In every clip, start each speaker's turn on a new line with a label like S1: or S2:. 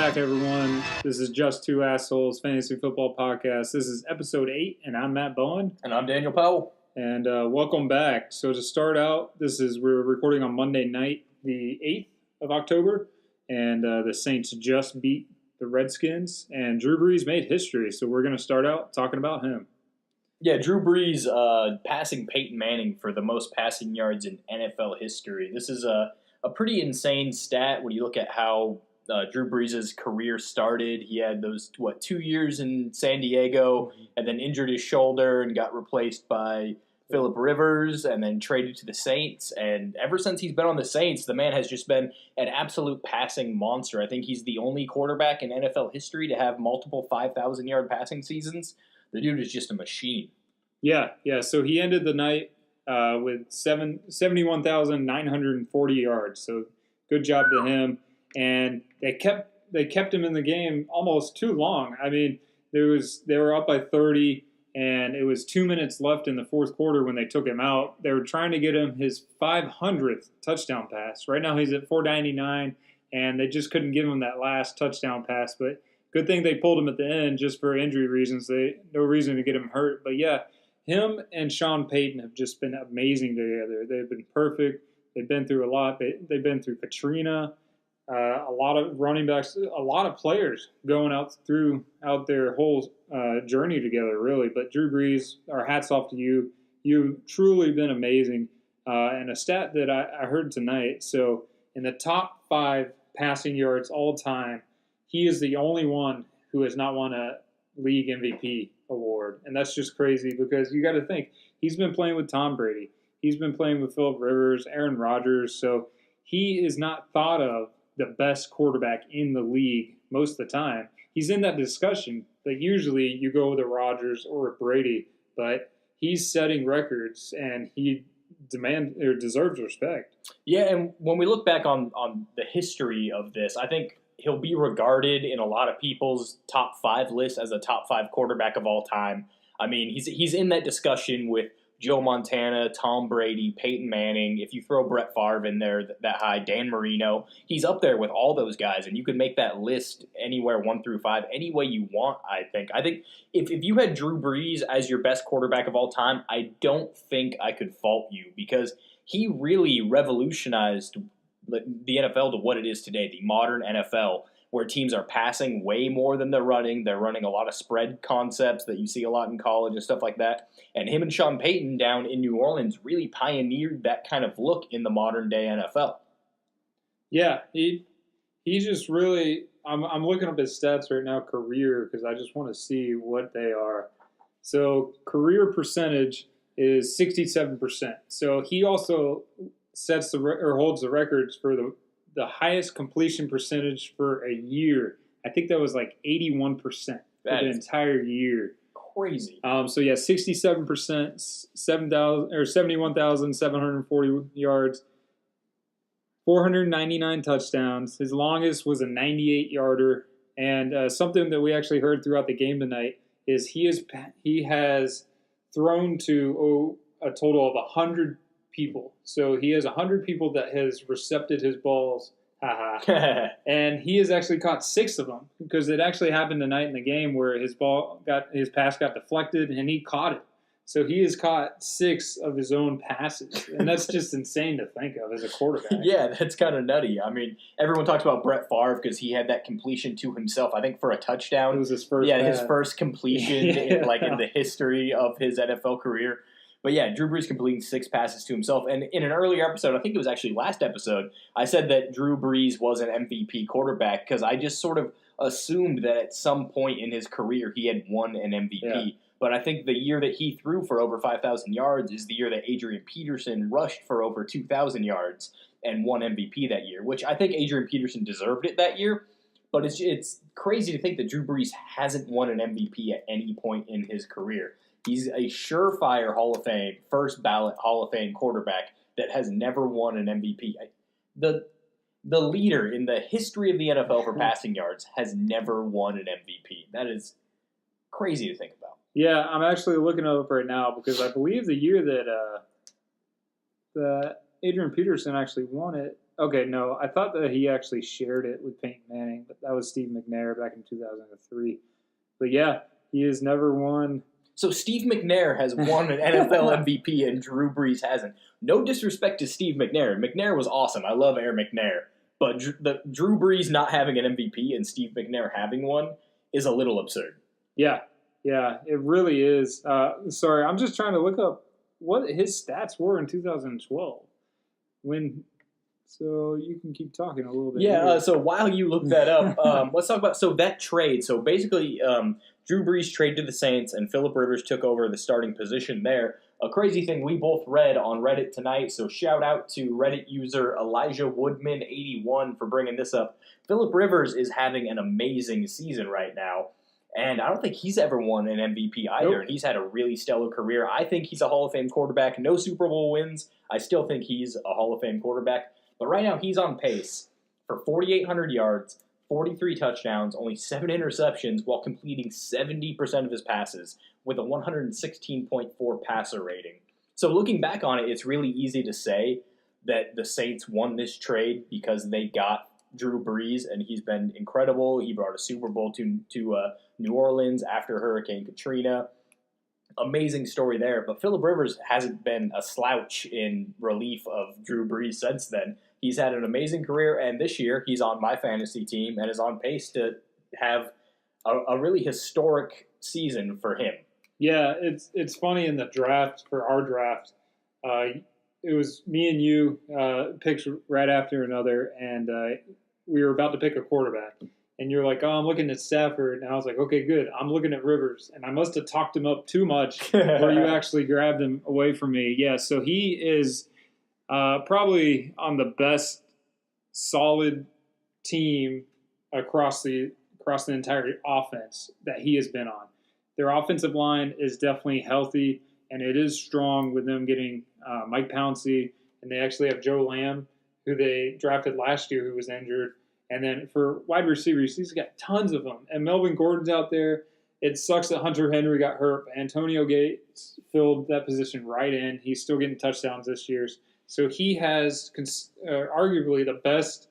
S1: back, everyone. This is Just Two Assholes Fantasy Football Podcast. This is episode 8, and I'm Matt Bowen.
S2: And I'm Daniel Powell.
S1: And welcome back. So to start out, we're recording on Monday night, the 8th of October, and the Saints just beat the Redskins, and Drew Brees made history. So we're going to start out talking about him.
S2: Yeah, Drew Brees passing Peyton Manning for the most passing yards in NFL history. This is a pretty insane stat when you look at how Drew Brees' career started. He had those, 2 years in San Diego and then injured his shoulder and got replaced by Phillip Rivers and then traded to the Saints. And ever since he's been on the Saints, the man has just been an absolute passing monster. I think he's the only quarterback in NFL history to have multiple 5,000-yard passing seasons. The dude is just a machine.
S1: Yeah. So he ended the night with 71,940 yards. So good job to him. And they kept him in the game almost too long. I mean, they were up by 30, and it was 2 minutes left in the fourth quarter when they took him out. They were trying to get him his 500th touchdown pass. Right now he's at 499, and they just couldn't give him that last touchdown pass. But good thing they pulled him at the end just for injury reasons. No reason to get him hurt. But yeah, him and Sean Payton have just been amazing together. They've been perfect. They've been through a lot. They've been through Katrina. A lot of running backs, a lot of players going out their whole journey together, really. But Drew Brees, our hats off to you. You've truly been amazing. And a stat that I heard tonight, so in the top 5 passing yards all time, he is the only one who has not won a league MVP award. And that's just crazy because you got to think, he's been playing with Tom Brady. He's been playing with Phillip Rivers, Aaron Rodgers. So he is not thought of the best quarterback in the league most of the time. He's in that discussion, but usually you go with a Rodgers or a Brady, but he's setting records and he deserves respect.
S2: Yeah, and when we look back on the history of this, I think he'll be regarded in a lot of people's top 5 list as a top 5 quarterback of all time. I mean, he's in that discussion with Joe Montana, Tom Brady, Peyton Manning. If you throw Brett Favre in there that high, Dan Marino, he's up there with all those guys, and you could make that list anywhere 1 through 5, any way you want, I think. I think if you had Drew Brees as your best quarterback of all time, I don't think I could fault you because he really revolutionized the NFL to what it is today, the modern NFL, where teams are passing way more than they're running. They're running a lot of spread concepts that you see a lot in college and stuff like that. And him and Sean Payton down in New Orleans really pioneered that kind of look in the modern day NFL.
S1: Yeah, he just really – I'm looking up his stats right now, career, because I just want to see what they are. So career percentage is 67%. So he also holds the records for the highest completion percentage for a year. I think that was like 81% for the entire year.
S2: Crazy.
S1: So yeah, 67%, 71,740 yards, 499 touchdowns. His longest was a 98-yarder. And something that we actually heard throughout the game tonight is he has thrown to a total of 100 people. So he has 100 people that has recepted his balls. And he has actually caught 6 of them because it actually happened tonight in the game where his pass got deflected and he caught it. So he has caught 6 of his own passes. And that's just insane to think of as a quarterback.
S2: Yeah, that's kind of nutty. I mean, everyone talks about Brett Favre because he had that completion to himself, I think for a touchdown.
S1: It was his first.
S2: Yeah, his first completion in the history of his NFL career. But yeah, Drew Brees completing 6 passes to himself. And in an earlier episode, I think it was actually last episode, I said that Drew Brees was an MVP quarterback because I just sort of assumed that at some point in his career he had won an MVP. Yeah. But I think the year that he threw for over 5,000 yards is the year that Adrian Peterson rushed for over 2,000 yards and won MVP that year, which I think Adrian Peterson deserved it that year. But it's crazy to think that Drew Brees hasn't won an MVP at any point in his career. He's a surefire Hall of Fame, first ballot Hall of Fame quarterback that has never won an MVP. The leader in the history of the NFL for passing yards has never won an MVP. That is crazy to think about.
S1: Yeah, I'm actually looking it up right now because I believe the year that Adrian Peterson actually won it Okay, no, I thought that he actually shared it with Peyton Manning, but that was Steve McNair back in 2003. But yeah, he has never won.
S2: So Steve McNair has won an NFL MVP and Drew Brees hasn't. No disrespect to Steve McNair. McNair was awesome. I love Air McNair. But Drew Brees not having an MVP and Steve McNair having one is a little absurd.
S1: Yeah, it really is. Sorry, I'm just trying to look up what his stats were in 2012. So you can keep talking a little bit.
S2: Yeah, so while you look that up, let's talk about that trade. So basically, Drew Brees traded to the Saints, and Phillip Rivers took over the starting position there. A crazy thing we both read on Reddit tonight, so shout out to Reddit user Elijah Woodman81 for bringing this up. Phillip Rivers is having an amazing season right now, and I don't think he's ever won an MVP either, and he's had a really stellar career. I think he's a Hall of Fame quarterback. No Super Bowl wins. I still think he's a Hall of Fame quarterback. But right now, he's on pace for 4,800 yards, 43 touchdowns, only 7 interceptions, while completing 70% of his passes with a 116.4 passer rating. So looking back on it, it's really easy to say that the Saints won this trade because they got Drew Brees, and he's been incredible. He brought a Super Bowl to New Orleans after Hurricane Katrina. Amazing story there, but Phillip Rivers hasn't been a slouch in relief of Drew Brees since then. He's had an amazing career, and this year he's on my fantasy team and is on pace to have a really historic season for him.
S1: Yeah, it's funny in the draft, for our draft, it was me and you picked right after another, and we were about to pick a quarterback. And you're like, oh, I'm looking at Stafford. And I was like, okay, good. I'm looking at Rivers. And I must have talked him up too much where you actually grabbed him away from me. Yeah, so he is probably on the best solid team across the entire offense that he has been on. Their offensive line is definitely healthy, and it is strong with them getting Mike Pouncey. And they actually have Joe Lamb, who they drafted last year, who was injured. And then for wide receivers, he's got tons of them. And Melvin Gordon's out there. It sucks that Hunter Henry got hurt. Antonio Gates filled that position right in. He's still getting touchdowns this year. So he has arguably the best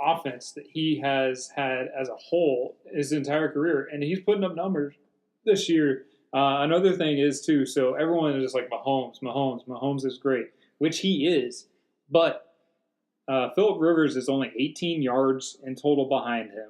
S1: offense that he has had as a whole his entire career. And he's putting up numbers this year. Another thing is, too, so everyone is just like Mahomes is great, which he is. But Phillip Rivers is only 18 yards in total behind him.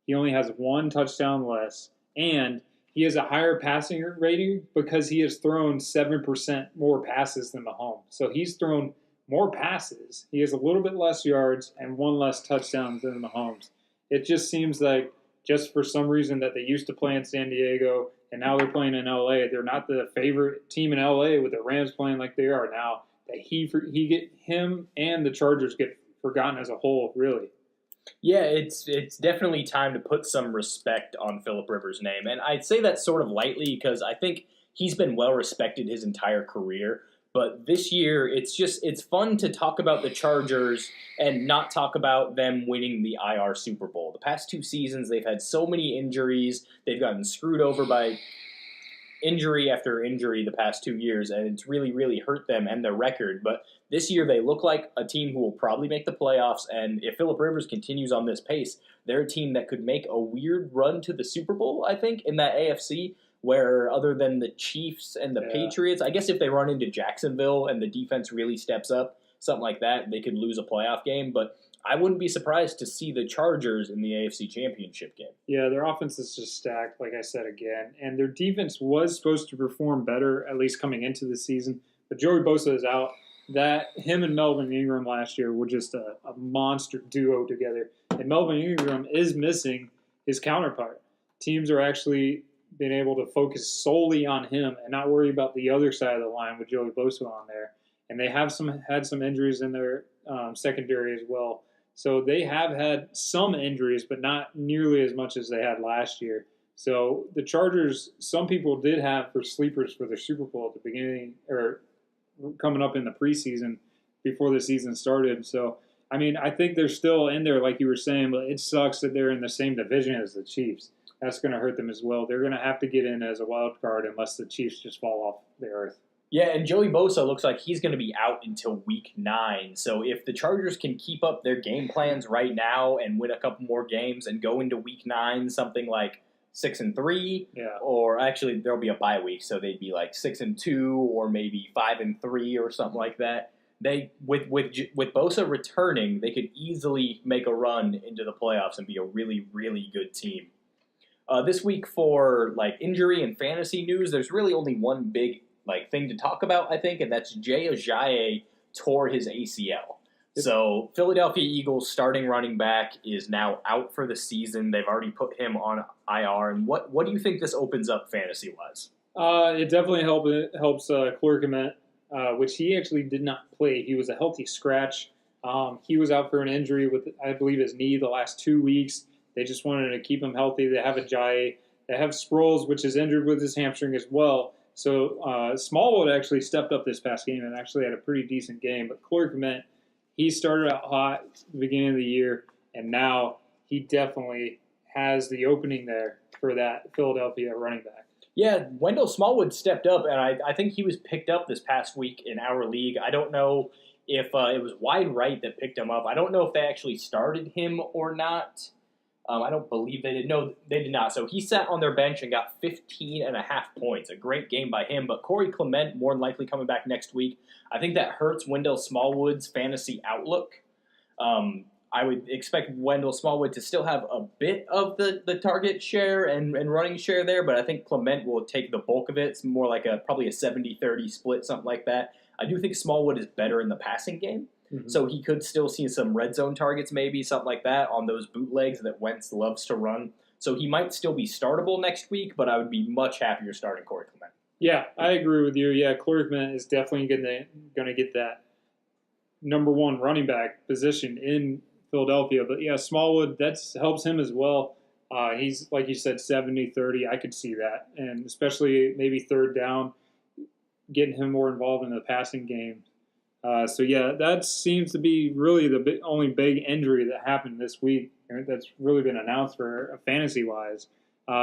S1: He only has 1 touchdown less, and he has a higher passing rating because he has thrown 7% more passes than Mahomes. So he's thrown more passes. He has a little bit less yards and 1 less touchdown than Mahomes. It just seems like just for some reason that they used to play in San Diego and now they're playing in LA. They're not the favorite team in LA with the Rams playing like they are now. That him and the Chargers get forgotten as a whole, really.
S2: Yeah, it's definitely time to put some respect on Phillip Rivers' name. And I'd say that sort of lightly because I think he's been well respected his entire career. But this year, it's fun to talk about the Chargers and not talk about them winning the IR Super Bowl. The past 2 seasons, they've had so many injuries. They've gotten screwed over by injury after injury the past 2 years, and it's really, really hurt them and their record. But this year, they look like a team who will probably make the playoffs, and if Phillip Rivers continues on this pace, they're a team that could make a weird run to the Super Bowl, I think, in that AFC, where other than the Chiefs and the Patriots, I guess if they run into Jacksonville and the defense really steps up, something like that, they could lose a playoff game. But I wouldn't be surprised to see the Chargers in the AFC Championship game.
S1: Yeah, their offense is just stacked, like I said again. And their defense was supposed to perform better, at least coming into the season. But Joey Bosa is out. Him and Melvin Ingram last year were just a monster duo together. And Melvin Ingram is missing his counterpart. Teams are actually being able to focus solely on him and not worry about the other side of the line with Joey Bosa on there. And they have had some injuries in their secondary as well. So they have had some injuries, but not nearly as much as they had last year. So the Chargers, some people did have for sleepers for their Super Bowl at the beginning or coming up in the preseason before the season started. So, I mean, I think they're still in there, like you were saying, but it sucks that they're in the same division as the Chiefs. That's going to hurt them as well. They're going to have to get in as a wild card unless the Chiefs just fall off the earth.
S2: Yeah, and Joey Bosa looks like he's going to be out until week 9. So if the Chargers can keep up their game plans right now and win a couple more games and go into week 9 something like 6-3, or actually there'll be a bye week, so they'd be like 6-2 or maybe 5-3 or something like that. They with Bosa returning, they could easily make a run into the playoffs and be a really, really good team. This week for like injury and fantasy news, there's really only one big thing to talk about, I think, and that's Jay Ajayi tore his ACL. So Philadelphia Eagles starting running back is now out for the season. They've already put him on IR. And what do you think this opens up fantasy-wise?
S1: It definitely helps Corey Clement, which he actually did not play. He was a healthy scratch. He was out for an injury with, I believe, his knee the last 2 weeks. They just wanted to keep him healthy. They have Ajayi. They have Sproles, which is injured with his hamstring as well. So Smallwood actually stepped up this past game and actually had a pretty decent game. But Corey Clement, he started out hot at the beginning of the year, and now he definitely has the opening there for that Philadelphia running back.
S2: Yeah, Wendell Smallwood stepped up, and I think he was picked up this past week in our league. I don't know if it was Wide Right that picked him up. I don't know if they actually started him or not. I don't believe they did. No, they did not. So he sat on their bench and got 15.5 points. A great game by him. But Corey Clement more than likely coming back next week. I think that hurts Wendell Smallwood's fantasy outlook. I would expect Wendell Smallwood to still have a bit of the target share and running share there, but I think Clement will take the bulk of it. It's more like probably a 70-30 split, something like that. I do think Smallwood is better in the passing game. Mm-hmm. So he could still see some red zone targets, maybe, something like that, on those bootlegs that Wentz loves to run. So he might still be startable next week, but I would be much happier starting Corey Clement.
S1: Yeah, I agree with you. Yeah, Corey Clement is definitely going to get that number one running back position in Philadelphia. But, yeah, Smallwood, that helps him as well. He's, like you said, 70-30. I could see that. And especially maybe third down, getting him more involved in the passing game. So, yeah, that seems to be really the only big injury that happened this week that's really been announced for fantasy-wise.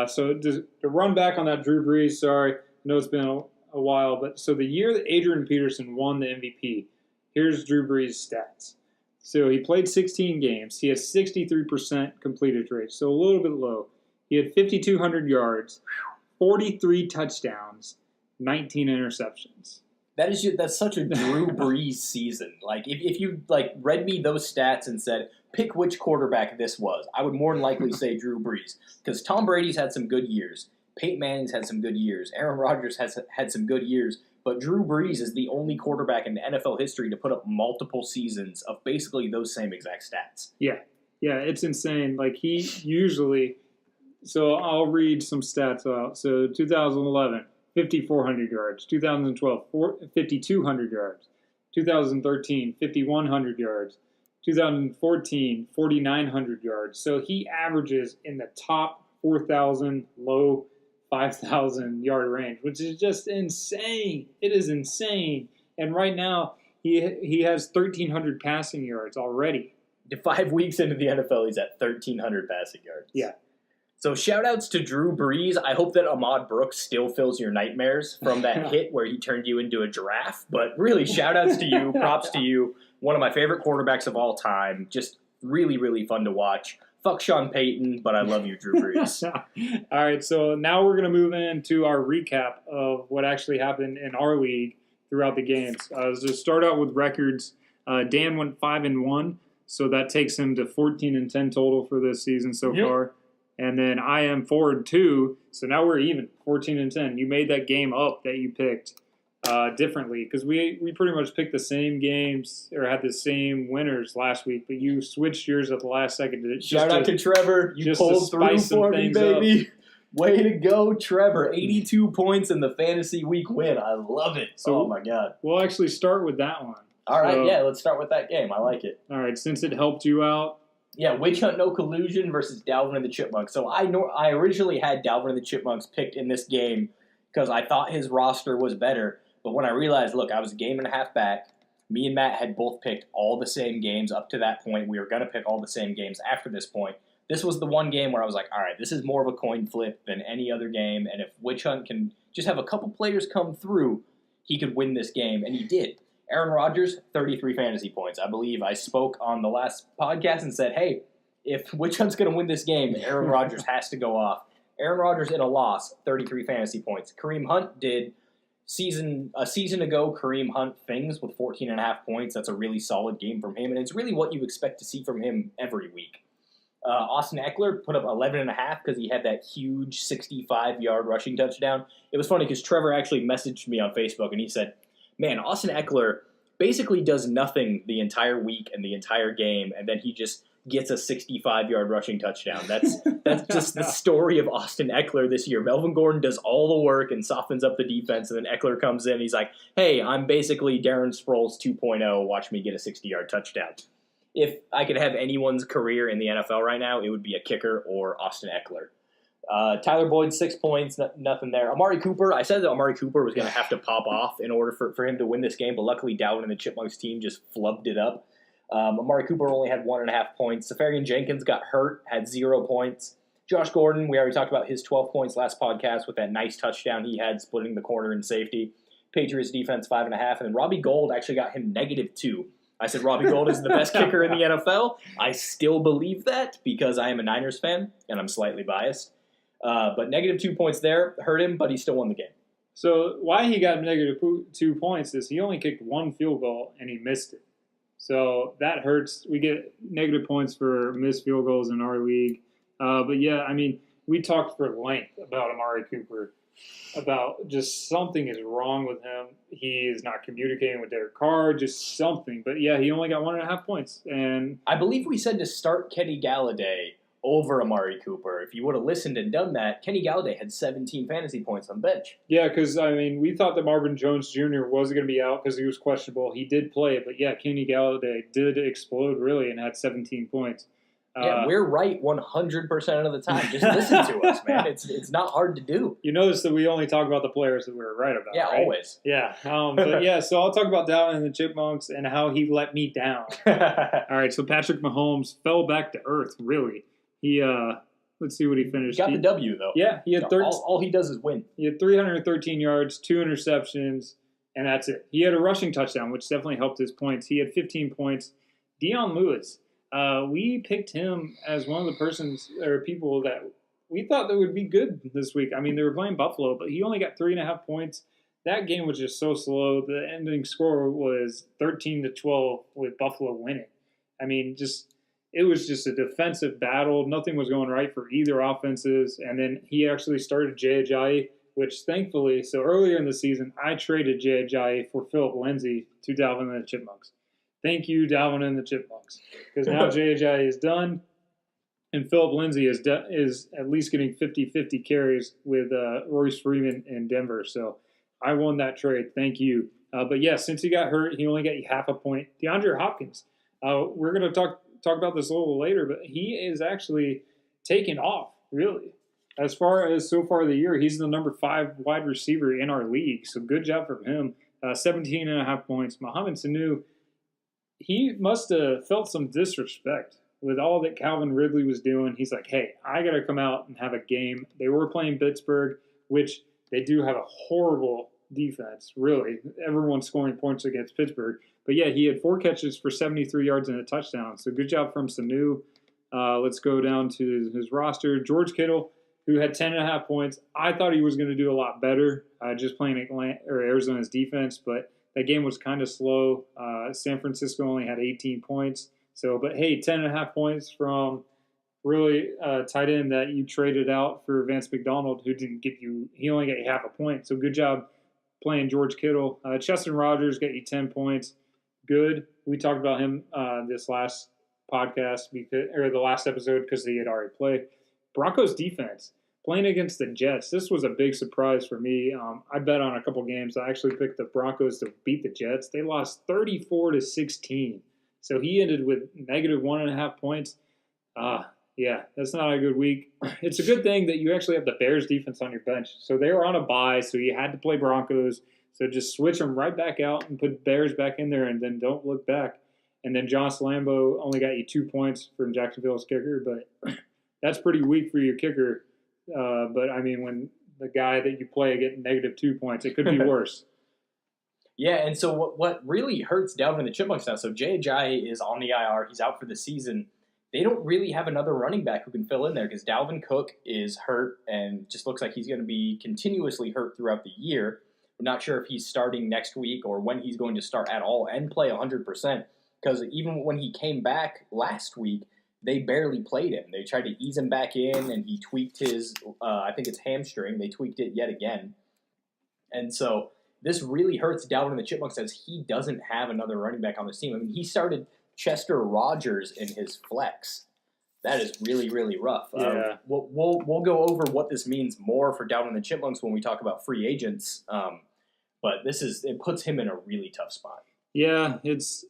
S1: So to run back on that Drew Brees, sorry, I know it's been a while, but so the year that Adrian Peterson won the MVP, here's Drew Brees' stats. So he played 16 games. He has 63% completed rate, so a little bit low. He had 5,200 yards, 43 touchdowns, 19 interceptions.
S2: That's such a Drew Brees season. Like if you read me those stats and said pick which quarterback this was, I would more than likely say Drew Brees, because Tom Brady's had some good years, Peyton Manning's had some good years, Aaron Rodgers has had some good years, but Drew Brees is the only quarterback in NFL history to put up multiple seasons of basically those same exact stats.
S1: Yeah, it's insane. Like he usually, so I'll read some stats out. So 2011. 5,400 yards. 2012, 5,200 yards. 2013, 5,100 yards. 2014, 4,900 yards. So he averages in the top 4,000, low 5,000 yard range, which is just insane. It is insane. And right now, he has 1,300 passing yards already.
S2: 5 weeks into the NFL, he's at 1,300 passing yards.
S1: Yeah.
S2: So shout-outs to Drew Brees. I hope that Ahmad Brooks still fills your nightmares from that hit where he turned you into a giraffe. But really, shout-outs to you. Props to you. One of my favorite quarterbacks of all time. Just really, really fun to watch. Fuck Sean Payton, but I love you, Drew Brees.
S1: All right, so now we're going to move into our recap of what actually happened in our league throughout the games. To start out with records, Dan went 5-1, so that takes him to 14-10 total for this season so far. And then I am 4-2, so now we're even, 14-10. You made that game up that you picked differently, because we pretty much picked the same games or had the same winners last week, but you switched yours at the last second.
S2: Shout out to Trevor. You pulled through for me, baby. Way to go, Trevor. 82 points in the fantasy week win. I love it. So, oh, my God.
S1: We'll actually start with that one.
S2: All right, let's start with that game. I like it.
S1: All right, since it helped you out.
S2: Yeah, Witch Hunt No Collusion versus Dalvin and the Chipmunks. So I originally had Dalvin and the Chipmunks picked in this game because I thought his roster was better. But when I realized, look, I was a game and a half back. Me and Matt had both picked all the same games up to that point. We were going to pick all the same games after this point. This was the one game where I was like, all right, this is more of a coin flip than any other game. And if Witch Hunt can just have a couple players come through, he could win this game, and he did. Aaron Rodgers, 33 fantasy points. I believe I spoke on the last podcast and said, hey, which one's going to win this game, Aaron Rodgers has to go off. Aaron Rodgers in a loss, 33 fantasy points. Kareem Hunt did a season ago, Kareem Hunt things with 14.5 points. That's a really solid game from him, and it's really what you expect to see from him every week. Austin Eckler put up 11.5 because he had that huge 65-yard rushing touchdown. It was funny because Trevor actually messaged me on Facebook, and he said, man, Austin Eckler basically does nothing the entire week and the entire game, and then he just gets a 65-yard rushing touchdown. That's just the story of Austin Eckler this year. Melvin Gordon does all the work and softens up the defense, and then Eckler comes in and he's like, hey, I'm basically Darren Sproles 2.0. Watch me get a 60-yard touchdown. If I could have anyone's career in the NFL right now, it would be a kicker or Austin Eckler. Tyler Boyd, 6 points, nothing there. Amari Cooper, I said that Amari Cooper was going to have to pop off in order for him to win this game, but luckily Dalvin and the Chipmunks team just flubbed it up. Amari Cooper only had 1.5 points. Safarian Jenkins got hurt, had 0 points. Josh Gordon, we already talked about his 12 points last podcast with that nice touchdown he had splitting the corner and safety. Patriots defense, 5.5. And then Robbie Gould actually got him -2. I said Robbie Gould is the best kicker in the NFL. I still believe that because I am a Niners fan and I'm slightly biased. But -2 points there hurt him, but he still won the game.
S1: So why he got -2 points is he only kicked 1 field goal and he missed it. So that hurts. We get negative points for missed field goals in our league. But yeah, I mean, we talked for length about Amari Cooper, about just something is wrong with him. He is not communicating with Derek Carr, just something. But yeah, he only got 1.5 points. And
S2: I believe we said to start Kenny Galladay over Amari Cooper. If you would have listened and done that, Kenny Galladay had 17 fantasy points on the bench.
S1: Yeah, because, I mean, we thought that Marvin Jones Jr. wasn't going to be out because he was questionable. He did play, but yeah, Kenny Galladay did explode, really, and had 17 points.
S2: Yeah, we're right 100% of the time. Just listen to us, man. It's not hard to do.
S1: You notice that we only talk about the players that we're right about,
S2: yeah,
S1: right?
S2: Always.
S1: Yeah, but yeah, so I'll talk about Dalvin and the Chipmunks and how he let me down. All right, so Patrick Mahomes fell back to earth, really. He, let's see what he finished.
S2: He got the W, though.
S1: Yeah, he had
S2: all he does is win.
S1: He had 313 yards, 2 interceptions, and that's it. He had a rushing touchdown, which definitely helped his points. He had 15 points. Dion Lewis, we picked him as one of the people that we thought that would be good this week. I mean, they were playing Buffalo, but he only got 3.5 points. That game was just so slow. The ending score was 13-12 with Buffalo winning. I mean, it was just a defensive battle. Nothing was going right for either offenses. And then he actually started Jay Ajayi, which thankfully, so earlier in the season, I traded Jay Ajayi for Philip Lindsay to Dalvin and the Chipmunks. Thank you, Dalvin and the Chipmunks. Because now Jay Ajayi is done, and Philip Lindsay is at least getting 50-50 carries with Royce Freeman in Denver. So I won that trade. Thank you. But yeah, since he got hurt, he only got half a point. DeAndre Hopkins, we're going to talk about this a little later, but he is actually taken off, really. As far as so far the year, he's the number 5 wide receiver in our league. So good job from him. 17.5 points. Mohamed Sanu, he must have felt some disrespect with all that Calvin Ridley was doing. He's like, hey, I got to come out and have a game. They were playing Pittsburgh, which they do have a horrible defense, really. Everyone's scoring points against Pittsburgh. But yeah, he had 4 catches for 73 yards and a touchdown. So good job from Sanu. Let's go down to his roster. George Kittle, who had 10.5 points. I thought he was going to do a lot better just playing Arizona's defense, but that game was kind of slow. San Francisco only had 18 points. But hey, 10.5 points from really tight end that you traded out for Vance McDonald, who didn't give you – he only got you half a point. So good job playing George Kittle. Cheston Rogers got you 10 points. Good. We talked about him this last podcast or the last episode because he had already played. Broncos defense playing against the Jets. This was a big surprise for me. I bet on a couple games. I actually picked the Broncos to beat the Jets. They lost 34-16. So he ended with -1.5 points. Yeah, that's not a good week. It's a good thing that you actually have the Bears defense on your bench. So they were on a bye, so you had to play Broncos. So just switch them right back out and put Bears back in there, and then don't look back. And then Josh Lambo only got you 2 points from Jacksonville's kicker, but that's pretty weak for your kicker. But, I mean, when the guy that you play get -2 points, it could be worse.
S2: Yeah, and so what really hurts Dalvin and the Chipmunks now, so Jay Ajayi is on the IR. He's out for the season. They don't really have another running back who can fill in there because Dalvin Cook is hurt and just looks like he's going to be continuously hurt throughout the year. We're not sure if he's starting next week or when he's going to start at all and play 100% because even when he came back last week, they barely played him. They tried to ease him back in and he tweaked his, I think it's hamstring. They tweaked it yet again. And so this really hurts Dalvin and the Chipmunks as he doesn't have another running back on this team. I mean, he started Chester Rogers in his flex. That is really, really rough.
S1: Yeah.
S2: We'll go over what this means more for Dalvin and the Chipmunks when we talk about free agents. But it puts him in a really tough spot.
S1: Yeah, it's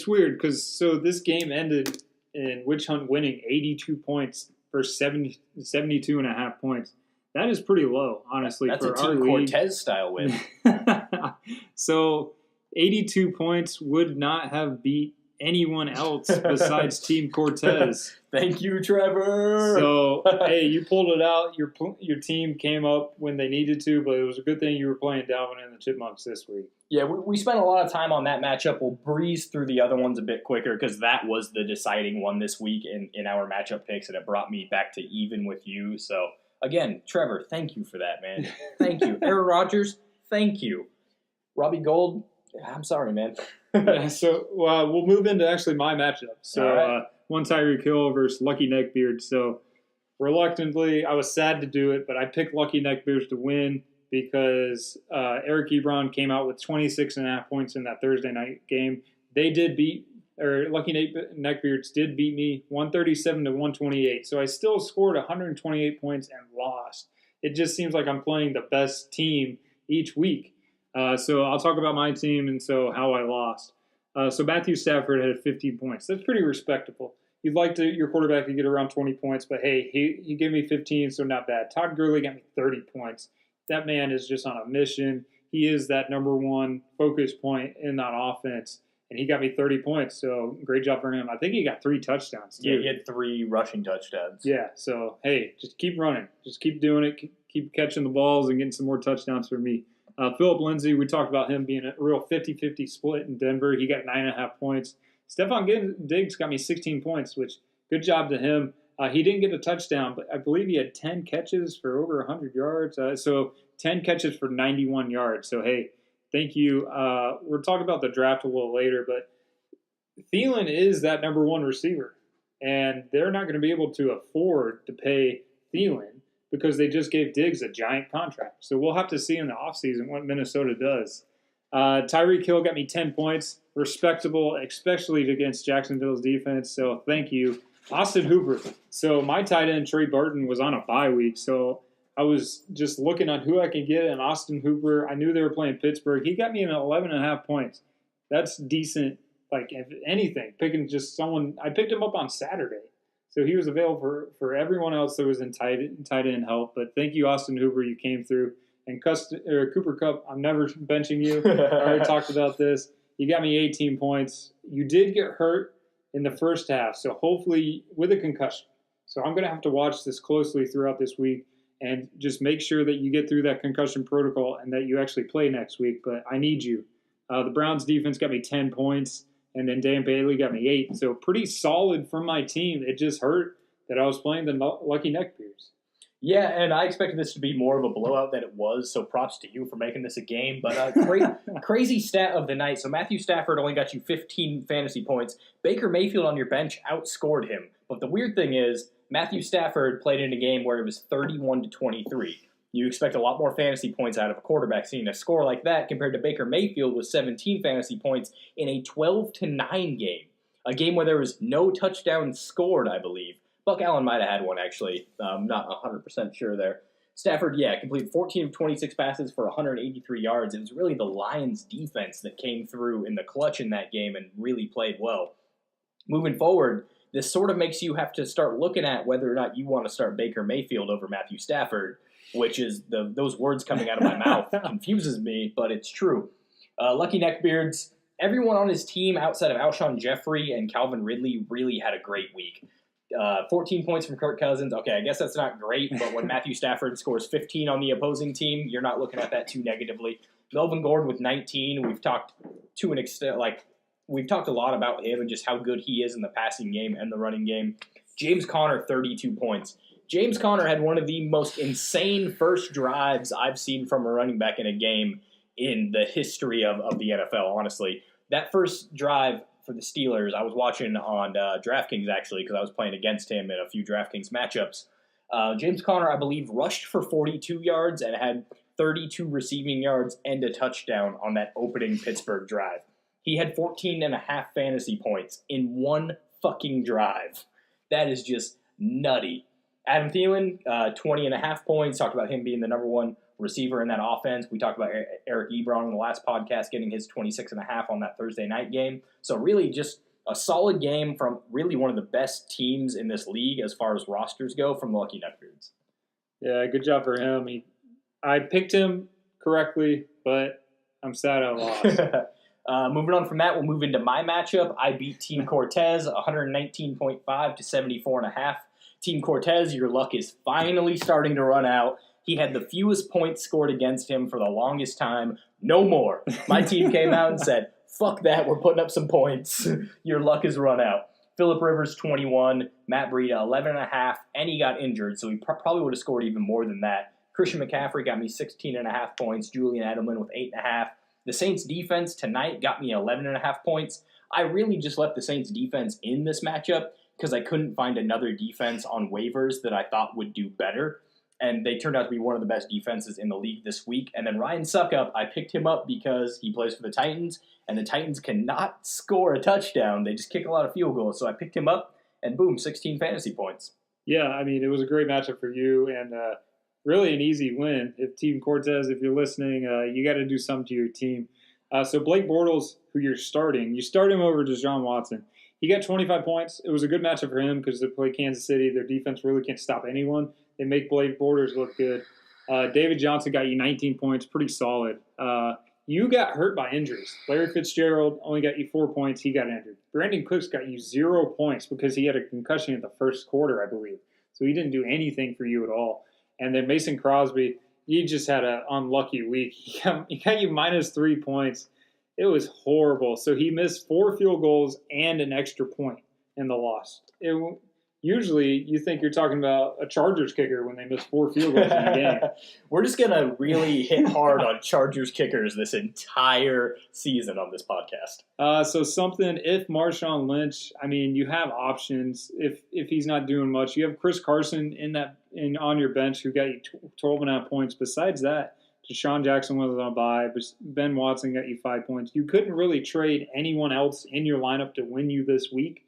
S1: weird because this game ended in Witch Hunt winning 82 points for 72 and a half points. That is pretty low, honestly.
S2: That's
S1: for
S2: a Team Cortez style win.
S1: So 82 points would not have beat anyone else besides Team Cortez.
S2: Thank you, Trevor.
S1: So, hey, you pulled it out. Your team came up when they needed to, but it was a good thing you were playing Dalvin and the Chipmunks this week.
S2: Yeah, we spent a lot of time on that matchup. We'll breeze through the other ones a bit quicker because that was the deciding one this week in our matchup picks, and it brought me back to even with you. So, again, Trevor, thank you for that, man. Thank you. Aaron Rodgers, thank you. Robbie Gould, I'm sorry, man.
S1: Yeah, so we'll move into actually my matchup. So
S2: right.
S1: One Tyreek Hill versus Lucky Neckbeard. So reluctantly, I was sad to do it, but I picked Lucky Neckbeards to win because Eric Ebron came out with 26 and a half points in that Thursday night game. They did Lucky Neckbeards did beat me 137 to 128. So I still scored 128 points and lost. It just seems like I'm playing the best team each week. So I'll talk about my team and so how I lost. So Matthew Stafford had 15 points. That's pretty respectable. You'd like your quarterback to get around 20 points, but hey, he gave me 15, so not bad. Todd Gurley got me 30 points. That man is just on a mission. He is that number one focus point in that offense, and he got me 30 points, so great job for him. I think he got 3 touchdowns, too.
S2: Yeah, he had 3 rushing touchdowns.
S1: Yeah, so hey, just keep running. Just keep doing it. Keep catching the balls and getting some more touchdowns for me. Philip Lindsay, we talked about him being a real 50-50 split in Denver. He got 9.5 points. Stephon Diggs got me 16 points, which good job to him. He didn't get a touchdown, but I believe he had 10 catches for over 100 yards. So 10 catches for 91 yards. So, hey, thank you. We'll talk about the draft a little later, but Thielen is that number one receiver, and they're not going to be able to afford to pay Thielen because they just gave Diggs a giant contract. So we'll have to see in the offseason what Minnesota does. Tyreek Hill got me 10 points. Respectable, especially against Jacksonville's defense. So thank you. Austin Hooper. So my tight end, Trey Burton, was on a bye week. So I was just looking on who I could get, and Austin Hooper, I knew they were playing Pittsburgh. He got me an 11.5 points. That's decent, like, if anything. Picking just someone – I picked him up on Saturday. So he was available for everyone else that was in tight end help. But thank you, Austin Hooper. You came through. And Cooper Kupp, I'm never benching you. I already talked about this. You got me 18 points. You did get hurt in the first half, so hopefully with a concussion. So I'm going to have to watch this closely throughout this week and just make sure that you get through that concussion protocol and that you actually play next week. But I need you. The Browns defense got me 10 points. And then Dan Bailey got me 8. So pretty solid from my team. It just hurt that I was playing the Lucky Neckbeards.
S2: Yeah, and I expected this to be more of a blowout than it was, so props to you for making this a game. But crazy stat of the night. So Matthew Stafford only got you 15 fantasy points. Baker Mayfield on your bench outscored him. But the weird thing is Matthew Stafford played in a game where it was 31-23. You expect a lot more fantasy points out of a quarterback seeing a score like that compared to Baker Mayfield with 17 fantasy points in a 12-9 game. A game where there was no touchdown scored, I believe. Buck Allen might have had one, actually. Not 100% sure there. Stafford, completed 14 of 26 passes for 183 yards. It was really the Lions' defense that came through in the clutch in that game and really played well. Moving forward, this sort of makes you have to start looking at whether or not you want to start Baker Mayfield over Matthew Stafford, which is those words coming out of my mouth confuses me, but it's true. Lucky Neckbeards, everyone on his team outside of Alshon Jeffrey and Calvin Ridley really had a great week. 14 points from Kirk Cousins. Okay, I guess that's not great, but when Matthew Stafford scores 15 on the opposing team, you're not looking at that too negatively. Melvin Gordon with 19. We've talked to an extent, we've talked a lot about him and just how good he is in the passing game and the running game. James Conner, 32 points. James Conner had one of the most insane first drives I've seen from a running back in a game in the history of the NFL, honestly. That first drive for the Steelers, I was watching on DraftKings, actually, because I was playing against him in a few DraftKings matchups. James Conner, I believe, rushed for 42 yards and had 32 receiving yards and a touchdown on that opening Pittsburgh drive. He had 14.5 fantasy points in one fucking drive. That is just nutty. Adam Thielen, 20.5 points. Talked about him being the number one receiver in that offense. We talked about Eric Ebron in the last podcast getting his 26.5 on that Thursday night game. So really just a solid game from really one of the best teams in this league as far as rosters go from the Lucky Neckbeards.
S1: Yeah, good job for him. I picked him correctly, but I'm sad I lost.
S2: Moving on from that, we'll move into my matchup. I beat Team Cortez 119.5 to 74.5. Team Cortez, your luck is finally starting to run out. He had the fewest points scored against him for the longest time. No more. My team came out and said, fuck that, we're putting up some points. Your luck has run out. Phillip Rivers, 21. Matt Breida, 11.5. And he got injured, so he probably would have scored even more than that. Christian McCaffrey got me 16.5 points. Julian Edelman with 8.5. The Saints defense tonight got me 11.5 points. I really just left the Saints defense in this matchup because I couldn't find another defense on waivers that I thought would do better. And they turned out to be one of the best defenses in the league this week. And then Ryan Suckup, I picked him up because he plays for the Titans, and the Titans cannot score a touchdown. They just kick a lot of field goals. So I picked him up, and boom, 16 fantasy points.
S1: Yeah, I mean, it was a great matchup for you, and really an easy win. If Team Cortez, if you're listening, you got to do something to your team. So Blake Bortles, who you're starting, you start him over Deshaun Watson. He got 25 points. It was a good matchup for him because they play Kansas City. Their defense really can't stop anyone. They make Blake Bortles look good. David Johnson got you 19 points, pretty solid. You got hurt by injuries. Larry Fitzgerald only got you 4 points. He got injured. Brandon Cooks got you 0 points because he had a concussion in the first quarter, I believe. So he didn't do anything for you at all. And then Mason Crosby, he just had an unlucky week. He got you minus 3 points. It was horrible. So he missed 4 field goals and an extra point in the loss. Usually you think you're talking about a Chargers kicker when they miss 4 field goals in a game.
S2: We're just going to really hit hard on Chargers kickers this entire season on this podcast.
S1: So something, if Marshawn Lynch, I mean, you have options. If he's not doing much, you have Chris Carson on your bench who got you 12.5 points. Besides that, Deshaun Jackson was on a bye. Ben Watson got you 5 points. You couldn't really trade anyone else in your lineup to win you this week.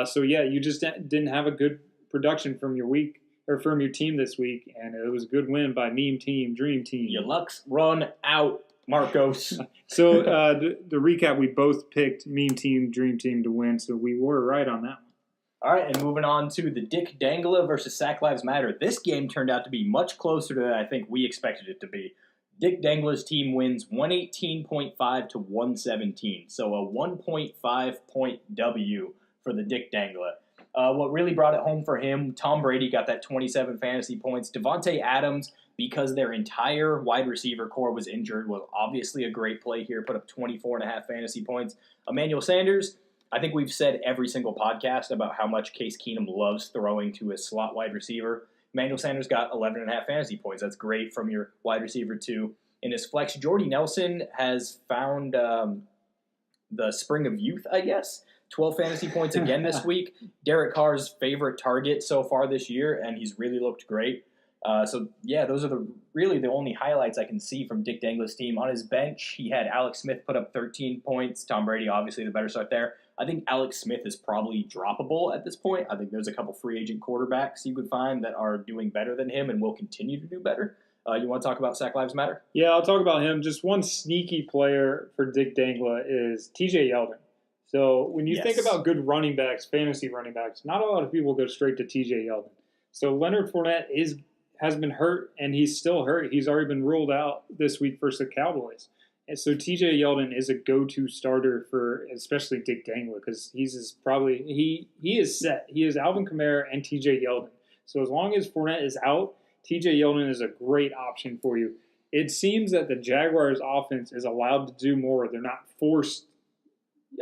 S1: So yeah, you just didn't have a good production from your week or from your team this week, and it was a good win by Meme Team, Dream Team.
S2: Your luck's run out, Marcos.
S1: So the recap, we both picked Meme Team, Dream Team to win, so we were right on that one.
S2: All right, and moving on to the Dick Dangla versus Sack Lives Matter. This game turned out to be much closer than I think we expected it to be. Dick Dangla's team wins 118.5 to 117, so a 1.5 point W for the Dick Dangla. What really brought it home for him, Tom Brady got that 27 fantasy points. Devontae Adams, because their entire wide receiver core was injured, was obviously a great play here, put up 24.5 fantasy points. Emmanuel Sanders, I think we've said every single podcast about how much Case Keenum loves throwing to his slot wide receiver. Emmanuel Sanders got 11.5 fantasy points. That's great from your wide receiver too. In his flex, Jordy Nelson has found the spring of youth, I guess. 12 fantasy points again this week. Derek Carr's favorite target so far this year, and he's really looked great. So, yeah, those are really the only highlights I can see from Dick Dangla's team. On his bench, he had Alex Smith put up 13 points. Tom Brady, obviously, the better start there. I think Alex Smith is probably droppable at this point. I think there's a couple free agent quarterbacks you could find that are doing better than him and will continue to do better. You want to talk about Sack Lives Matter?
S1: Yeah, I'll talk about him. Just one sneaky player for Dick Dangla is TJ Yeldon. So when you think about good running backs, fantasy running backs, not a lot of people go straight to TJ Yeldon. So Leonard Fournette has been hurt, and he's still hurt. He's already been ruled out this week versus the Cowboys. And so TJ Yeldon is a go-to starter for especially Dick Dangler because he is set. He is Alvin Kamara and TJ Yeldon. So as long as Fournette is out, TJ Yeldon is a great option for you. It seems that the Jaguars' offense is allowed to do more. They're not forced.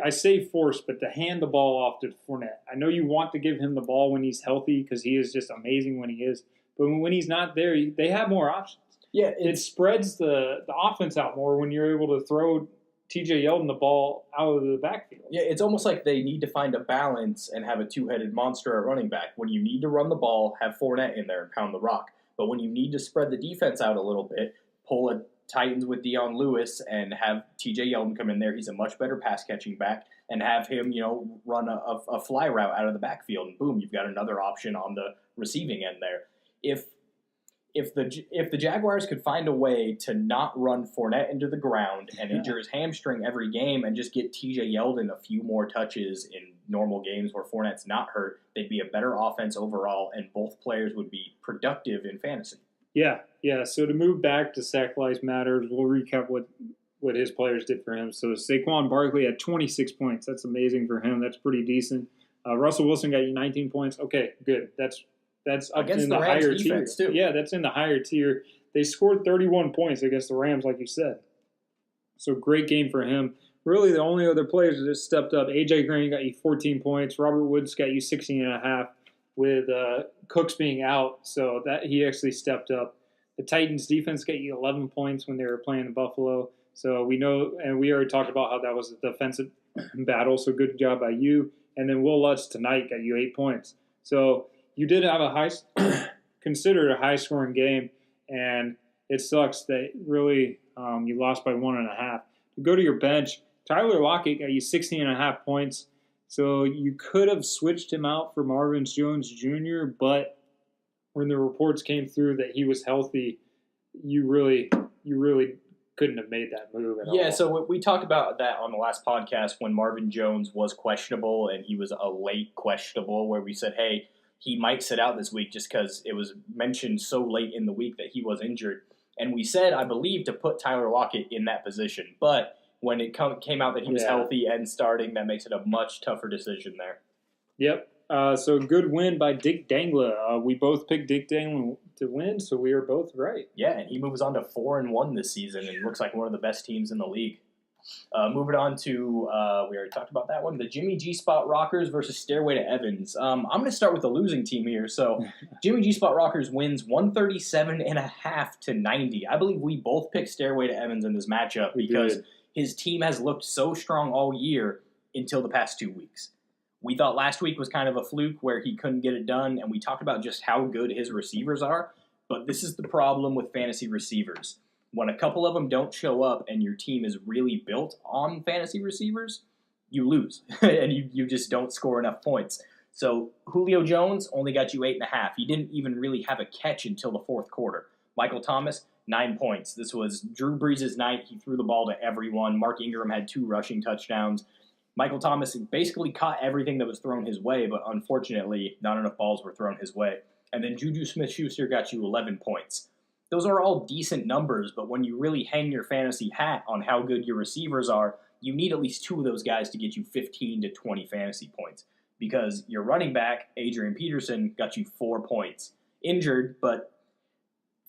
S1: I say forced, but to hand the ball off to Fournette. I know you want to give him the ball when he's healthy because he is just amazing when he is. But when he's not there, they have more options.
S2: Yeah,
S1: it spreads the offense out more when you're able to throw TJ Yeldon the ball out of the backfield.
S2: Yeah, it's almost like they need to find a balance and have a two-headed monster at running back. When you need to run the ball, have Fournette in there and pound the rock. But when you need to spread the defense out a little bit, pull a Titans with Dion Lewis and have TJ Yeldon come in there. He's a much better pass-catching back. And have him, run a fly route out of the backfield. And boom, you've got another option on the receiving end there. If the Jaguars could find a way to not run Fournette into the ground and injure his hamstring every game and just get TJ Yeldon a few more touches in normal games where Fournette's not hurt, they'd be a better offense overall, and both players would be productive in fantasy.
S1: Yeah. So to move back to Sack Lives Matters, we'll recap what his players did for him. So Saquon Barkley had 26 points. That's amazing for him. That's pretty decent. Russell Wilson got you 19 points. Okay, good. That's up
S2: against
S1: in the
S2: Rams
S1: higher tier.
S2: Too.
S1: Yeah, that's in the higher tier. They scored 31 points against the Rams, like you said. So great game for him. Really, the only other players that stepped up, A.J. Green got you 14 points. Robert Woods got you 16.5 with Cooks being out. So that he actually stepped up. The Titans defense got you 11 points when they were playing the Buffalo. So we know, and we already talked about how that was a defensive battle. So good job by you. And then Will Lutz tonight got you 8 points. So you did have considered a high-scoring game, and it sucks that really you lost by 1.5. To go to your bench, Tyler Lockett got you 16.5 points, so you could have switched him out for Marvin Jones Jr., but when the reports came through that he was healthy, you really couldn't have made that move at all.
S2: Yeah, so we talked about that on the last podcast when Marvin Jones was questionable, and he was a late questionable, where we said, hey, he might sit out this week just because it was mentioned so late in the week that he was injured. And we said, I believe, to put Tyler Lockett in that position. But when it came out that he was healthy and starting, that makes it a much tougher decision there.
S1: Yep. So good win by Dick Dangler. We both picked Dick Dangler to win, so we were both right.
S2: Yeah, and he moves on to 4-1 this season and looks like one of the best teams in the league. Moving on to, we already talked about that one, the Jimmy G Spot Rockers versus Stairway to Evans. I'm going to start with the losing team here. So Jimmy G Spot Rockers wins 137.5 to 90. I believe we both picked Stairway to Evans in this matchup because his team has looked so strong all year until the past 2 weeks. We thought last week was kind of a fluke where he couldn't get it done, and we talked about just how good his receivers are. But this is the problem with fantasy receivers. When a couple of them don't show up and your team is really built on fantasy receivers, you lose, and you just don't score enough points. So Julio Jones only got you 8.5. He didn't even really have a catch until the fourth quarter. Michael Thomas, 9 points. This was Drew Brees' night. He threw the ball to everyone. Mark Ingram had 2 rushing touchdowns. Michael Thomas basically caught everything that was thrown his way, but unfortunately, not enough balls were thrown his way. And then Juju Smith-Schuster got you 11 points. Those are all decent numbers, but when you really hang your fantasy hat on how good your receivers are, you need at least 2 of those guys to get you 15 to 20 fantasy points. Because your running back, Adrian Peterson, got you 4 points. Injured, but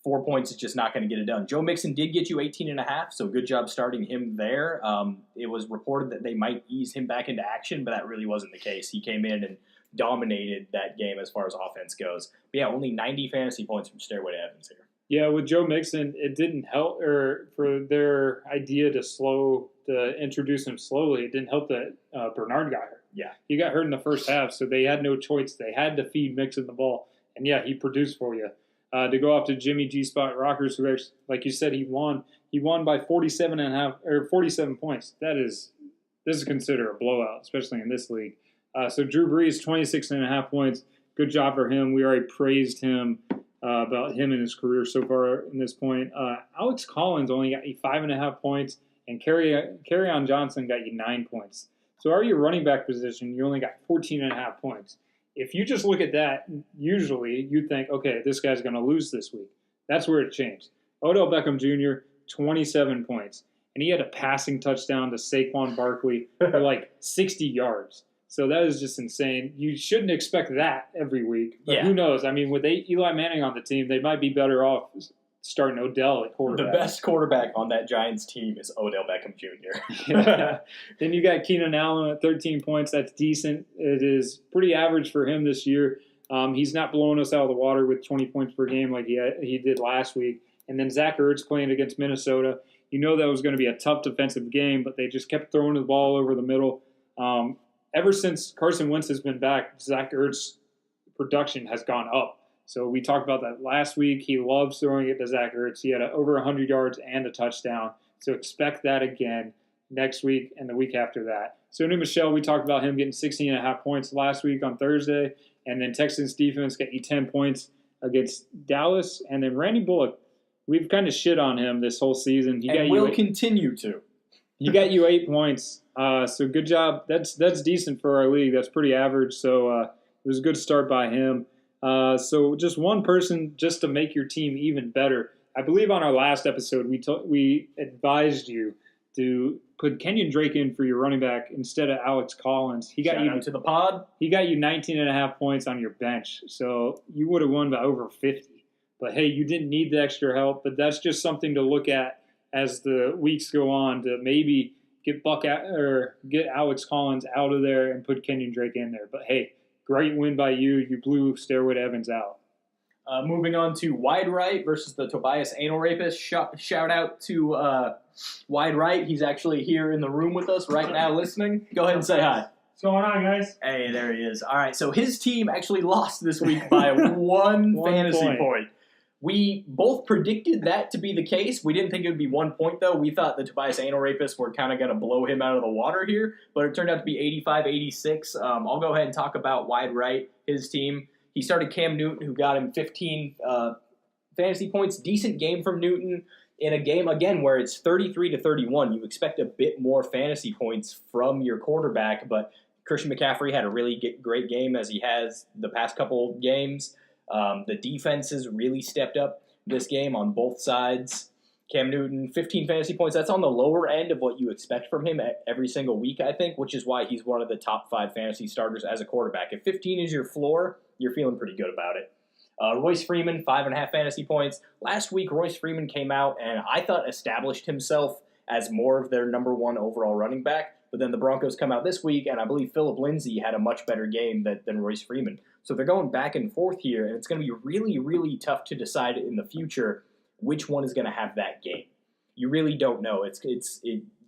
S2: 4 points is just not going to get it done. Joe Mixon did get you 18.5, so good job starting him there. It was reported that they might ease him back into action, but that really wasn't the case. He came in and dominated that game as far as offense goes. But yeah, only 90 fantasy points from Stairway to Evans here.
S1: Yeah, with Joe Mixon, it didn't help, or for their idea to introduce him slowly, it didn't help that Bernard got hurt.
S2: Yeah.
S1: He got hurt in the first half, so they had no choice. They had to feed Mixon the ball. And yeah, he produced for you. To go off to Jimmy G Spot Rockers, who actually, like you said, he won. He won by 47 points. This is considered a blowout, especially in this league. So Drew Brees, 26.5 points. Good job for him. We already praised him about him and his career so far in this point. Alex Collins only got you 5.5 points, and Kerryon Johnson got you 9 points. So our your running back position, you only got 14.5 points. If you just look at that, usually you think, okay, this guy's going to lose this week. That's where it changed. Odell Beckham Jr., 27 points. and he had a passing touchdown to Saquon Barkley for like 60 yards. So that is just insane. You shouldn't expect that every week. But who knows? I mean, with Eli Manning on the team, they might be better off starting Odell at quarterback.
S2: The best quarterback on that Giants team is Odell Beckham Jr.
S1: Yeah. Then you got Keenan Allen at 13 points. That's decent. It is pretty average for him this year. He's not blowing us out of the water with 20 points per game like he did last week. And then Zach Ertz playing against Minnesota. You know that was going to be a tough defensive game, but they just kept throwing the ball over the middle. Ever since Carson Wentz has been back, Zach Ertz's production has gone up. So we talked about that last week. He loves throwing it to Zach Ertz. He had over 100 yards and a touchdown. So expect that again next week and the week after that. Sony Michel, we talked about him getting 16.5 points last week on Thursday. And then Texans defense got you 10 points against Dallas. And then Randy Bullock, we've kind of shit on him this whole season.
S2: Will continue to.
S1: He got you 8 points. So good job. That's decent for our league. That's pretty average. So it was a good start by him. So just one person just to make your team even better. I believe on our last episode we advised you to put Kenyon Drake in for your running back instead of Alex Collins.
S2: Shout out to the pod.
S1: He got you 19.5 points on your bench, so you would have won by over 50. But hey, you didn't need the extra help. But that's just something to look at as the weeks go on to maybe get Alex Collins out of there and put Kenyon Drake in there. But hey, great win by you. You blew Stairwood Evans out.
S2: Moving on to Wide Right versus the Tobias Anal Rapist. Shout out to Wide Right. He's actually here in the room with us right now listening. Go ahead and say hi.
S3: What's going on, guys?
S2: Hey, there he is. All right, so his team actually lost this week by one fantasy point. We both predicted that to be the case. We didn't think it would be 1 point, though. We thought the Tobias Anal Rapists were kind of going to blow him out of the water here, but it turned out to be 85-86. I'll go ahead and talk about Wide Right, his team. He started Cam Newton, who got him 15 fantasy points. Decent game from Newton in a game, again, where it's 33-31. You expect a bit more fantasy points from your quarterback, but Christian McCaffrey had a really great game, as he has the past couple games. The defenses really stepped up this game on both sides. Cam Newton, 15 fantasy points. That's on the lower end of what you expect from him every single week, I think, which is why he's one of the top 5 fantasy starters as a quarterback. If 15 is your floor, you're feeling pretty good about it. Royce Freeman, 5.5 fantasy points. Last week, Royce Freeman came out and I thought established himself as more of their number 1 overall running back. But then the Broncos come out this week, and I believe Phillip Lindsay had a much better game than Royce Freeman. So they're going back and forth here, and it's going to be really, really tough to decide in the future which one is going to have that game. You really don't know.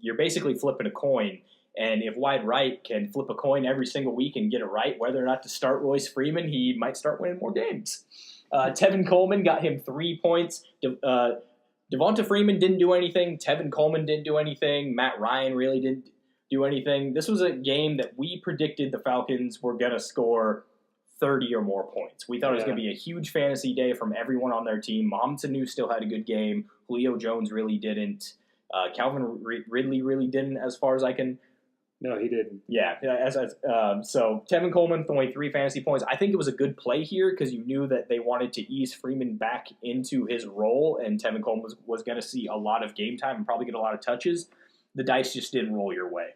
S2: You're basically flipping a coin, and if Wide Right can flip a coin every single week and get it right, whether or not to start Royce Freeman, he might start winning more games. Tevin Coleman got him 3 points. Devonta Freeman didn't do anything. Tevin Coleman didn't do anything. Matt Ryan really didn't do anything. This was a game that we predicted the Falcons were going to score 30 or more points. We thought it was going to be a huge fantasy day from everyone on their team. Mohamed Sanu still had a good game. Julio Jones really didn't. Calvin Ridley really didn't, as far as I can.
S1: No, he didn't.
S2: Yeah. So Tevin Coleman with only 3 fantasy points. I think it was a good play here because you knew that they wanted to ease Freeman back into his role, and Tevin Coleman was going to see a lot of game time and probably get a lot of touches. The dice just didn't roll your way.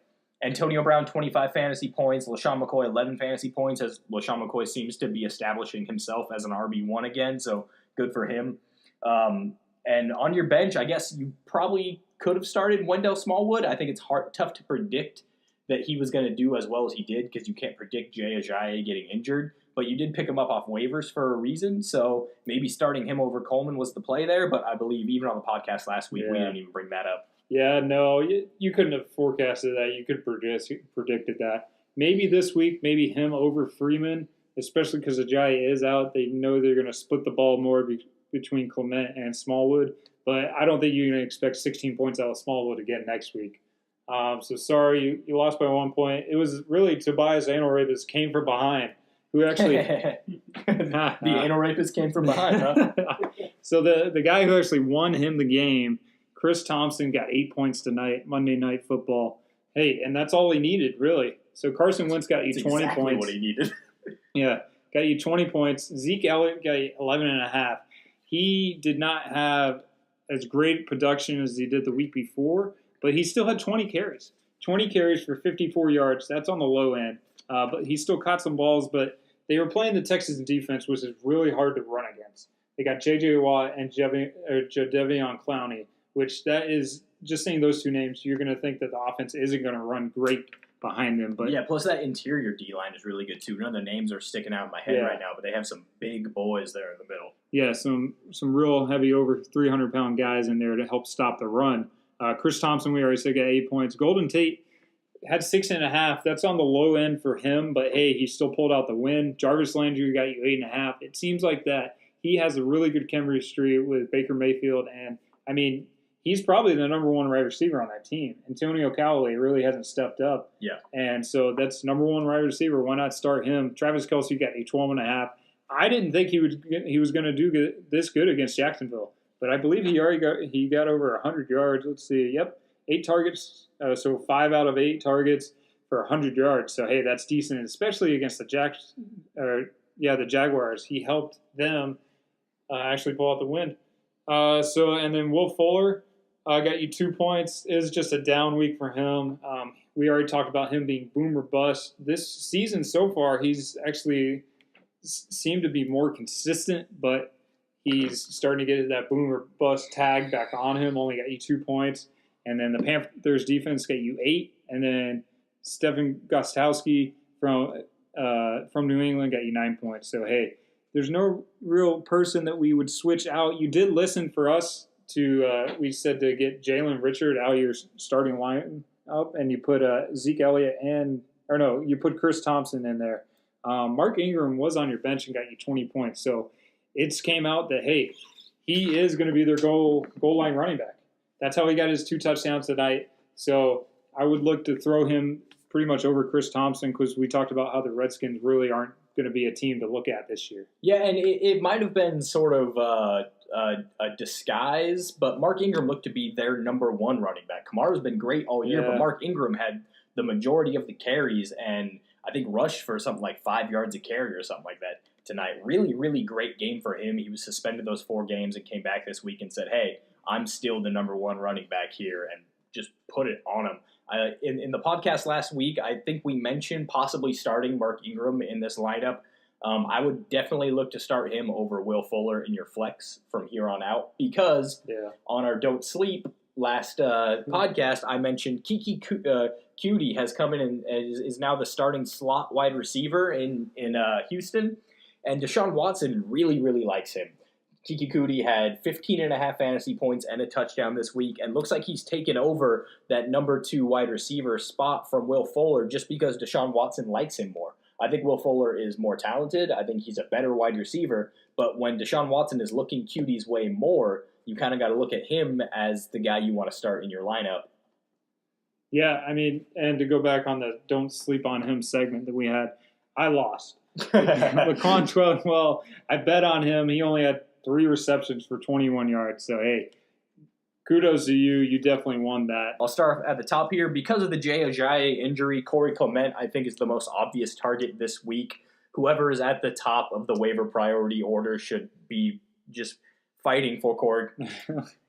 S2: Antonio Brown, 25 fantasy points. LaShawn McCoy, 11 fantasy points, as LaShawn McCoy seems to be establishing himself as an RB1 again, so good for him. And on your bench, I guess you probably could have started Wendell Smallwood. I think it's tough to predict that he was going to do as well as he did because you can't predict Jay Ajayi getting injured. But you did pick him up off waivers for a reason, so maybe starting him over Coleman was the play there. But I believe even on the podcast last week, we didn't even bring that up.
S1: Yeah, no, you couldn't have forecasted that. You could predicted that. Maybe this week, maybe him over Freeman, especially because Ajayi is out. They know they're going to split the ball more between Clement and Smallwood. But I don't think you're going to expect 16 points out of Smallwood again next week. So sorry, you lost by 1 point. It was really Tobias Anal Rapist came from behind, who actually
S2: the Anal Rapist came from behind, huh?
S1: So the guy who actually won him the game, Chris Thompson, got 8 points tonight, Monday Night Football. Hey, and that's all he needed, really. So Carson Wentz got you 20 points.
S2: What he needed.
S1: Yeah, got you 20 points. Zeke Elliott got you 11.5. He did not have as great production as he did the week before, but he still had 20 carries. 20 carries for 54 yards. That's on the low end. But he still caught some balls, but they were playing the Texans defense, which is really hard to run against. They got J.J. Watt and Jadeveon Clowney, which that is, just saying those two names, you're going to think that the offense isn't going to run great behind them. But
S2: yeah, plus that interior D-line is really good too. None of the names are sticking out in my head right now, but they have some big boys there in the middle.
S1: Yeah, some real heavy, over 300-pound guys in there to help stop the run. Chris Thompson, we already said, got 8 points. Golden Tate had 6.5. That's on the low end for him, but hey, he still pulled out the win. Jarvis Landry got you 8.5. It seems like that he has a really good chemistry with Baker Mayfield, and I mean, he's probably the number one wide receiver on that team. Antonio Callaway really hasn't stepped up.
S2: Yeah.
S1: And so that's number one wide receiver. Why not start him? Travis Kelce got a 12.5. I didn't think he was going to do this good against Jacksonville, but I believe he got over 100 yards. Let's see. Yep. 8 targets. So 5 out of 8 targets for 100 yards. So, hey, that's decent, especially against the Jaguars. He helped them actually pull out the win. And then Will Fuller got you 2 points. It was just a down week for him. We already talked about him being boom or bust. This season so far, he's actually seemed to be more consistent, but he's starting to get that boom or bust tag back on him. Only got you 2 points. And then the Panthers defense got you 8. And then Stephen Gostkowski from New England got you 9 points. So, hey, there's no real person that we would switch out. You did listen for us to, we said to get Jalen Richard out of your starting lineup, and you put Zeke Elliott you put Chris Thompson in there. Mark Ingram was on your bench and got you 20 points. So it's came out that, hey, he is going to be their goal line running back. That's how he got his 2 touchdowns tonight. So I would look to throw him pretty much over Chris Thompson, because we talked about how the Redskins really aren't going to be a team to look at this year.
S2: Yeah, and it might have been sort of a disguise, but Mark Ingram looked to be their number one running back. Kamara's been great all year, but Mark Ingram had the majority of the carries and I think rushed for something like 5 yards a carry or something like that tonight. Really, really great game for him. He was suspended those 4 games and came back this week and said, hey, I'm still the number one running back here, and just put it on him. In the podcast last week, I think we mentioned possibly starting Mark Ingram in this lineup. I would definitely look to start him over Will Fuller in your flex from here on out, because on our Don't Sleep last podcast, I mentioned Kiki Cutie has come in and is now the starting slot wide receiver in Houston, and Deshaun Watson really, really likes him. Kiki Cutie had 15.5 fantasy points and a touchdown this week, and looks like he's taken over that number 2 wide receiver spot from Will Fuller just because Deshaun Watson likes him more. I think Will Fuller is more talented. I think he's a better wide receiver, but when Deshaun Watson is looking Cutie's way more, you kind of got to look at him as the guy you want to start in your lineup.
S1: Yeah, I mean, and to go back on the Don't Sleep on Him segment that we had, I lost. Laquan Treadwell, I bet on him. He only had 3 receptions for 21 yards. So, hey, kudos to you. You definitely won that.
S2: I'll start at the top here. Because of the Jay Ajayi injury, Corey Clement, I think, is the most obvious target this week. Whoever is at the top of the waiver priority order should be just fighting for Corey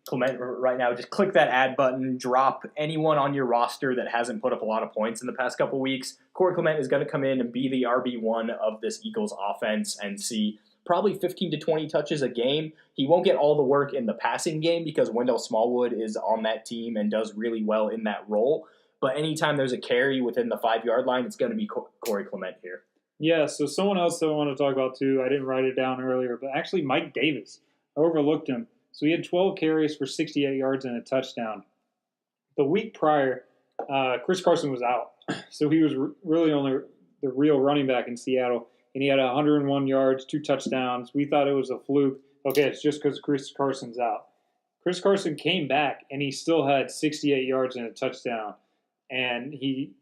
S2: Clement right now. Just click that add button. Drop anyone on your roster that hasn't put up a lot of points in the past couple weeks. Corey Clement is going to come in and be the RB1 of this Eagles offense and see probably 15 to 20 touches a game. He won't get all the work in the passing game because Wendell Smallwood is on that team and does really well in that role. But anytime there's a carry within the 5-yard line, it's going to be Corey Clement here.
S1: Yeah, so someone else that I want to talk about too, I didn't write it down earlier, but actually Mike Davis. I overlooked him. So he had 12 carries for 68 yards and a touchdown. The week prior, Chris Carson was out. So he was really only the real running back in Seattle. And he had 101 yards, 2 touchdowns. We thought it was a fluke. Okay, it's just because Chris Carson's out. Chris Carson came back, and he still had 68 yards and a touchdown. And he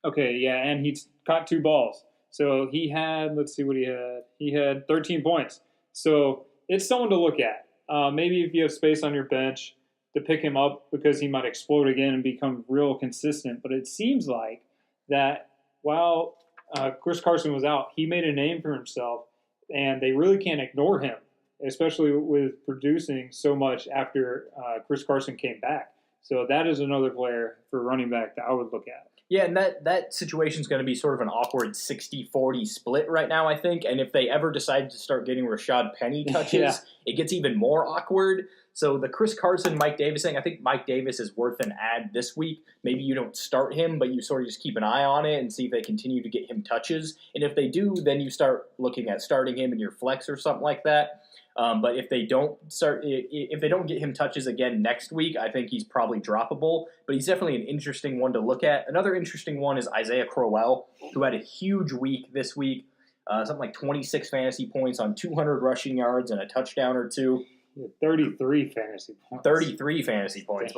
S1: caught 2 balls. So he had, let's see what he had. He had 13 points. So it's someone to look at. Maybe if you have space on your bench to pick him up because he might explode again and become real consistent. But it seems like that while Chris Carson was out, he made a name for himself, and they really can't ignore him, especially with producing so much after Chris Carson came back. So that is another player for running back that I would look at.
S2: Yeah, and that situation is going to be sort of an awkward 60-40 split right now, I think. And if they ever decide to start getting Rashad Penny touches, it gets even more awkward. So the Chris Carson, Mike Davis thing, I think Mike Davis is worth an add this week. Maybe you don't start him, but you sort of just keep an eye on it and see if they continue to get him touches. And if they do, then you start looking at starting him in your flex or something like that. But if they don't get him touches again next week, I think he's probably droppable. But he's definitely an interesting one to look at. Another interesting one is Isaiah Crowell, who had a huge week this week, something like 26 fantasy points on 200 rushing yards and a touchdown or two.
S1: 33 fantasy points.
S2: 33 fantasy points.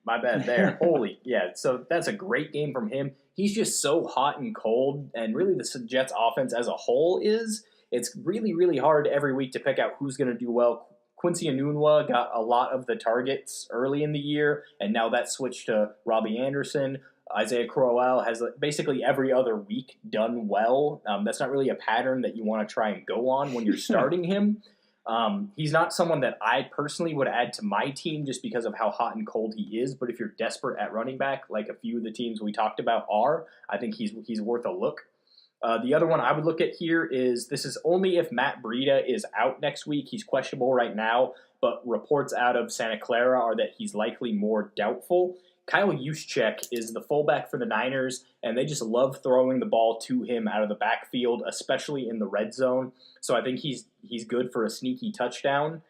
S2: My bad there. Holy, yeah. So that's a great game from him. He's just so hot and cold, and really the Jets offense as a whole is. It's really, really hard every week to pick out who's going to do well. Quincy Enunwa got a lot of the targets early in the year, and now that switched to Robbie Anderson. Isaiah Crowell has basically every other week done well. That's not really a pattern that you want to try and go on when you're starting him. He's not someone that I personally would add to my team just because of how hot and cold he is. But if you're desperate at running back, like a few of the teams we talked about are, I think he's worth a look. The other one I would look at here is this is only if Matt Breida is out next week. He's questionable right now, but reports out of Santa Clara are that he's likely more doubtful. Kyle Juszczyk is the fullback for the Niners, and they just love throwing the ball to him out of the backfield, especially in the red zone. So I think he's good for a sneaky touchdown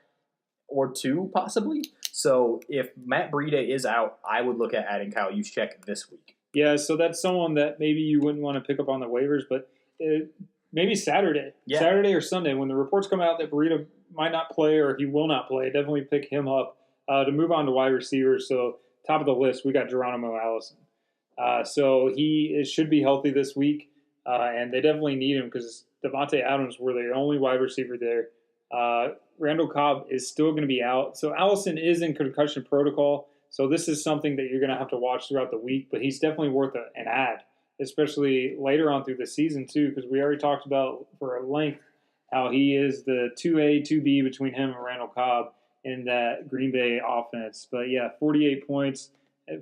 S2: or two, possibly. So if Matt Breida is out, I would look at adding Kyle Juszczyk this week.
S1: Yeah, so that's someone that maybe you wouldn't want to pick up on the waivers, but maybe Saturday.
S2: Yeah.
S1: Saturday or Sunday, when the reports come out that Breida might not play or he will not play, definitely pick him up to move on to wide receivers. So top of the list, we got Geronimo Allison. So he should be healthy this week, and they definitely need him because Devontae Adams were the only wide receiver there. Randall Cobb is still going to be out. So Allison is in concussion protocol. So this is something that you're going to have to watch throughout the week, but he's definitely worth an add, especially later on through the season too, because we already talked about for a length how he is the 2A, 2B between him and Randall Cobb in that Green Bay offense. But yeah, 48 points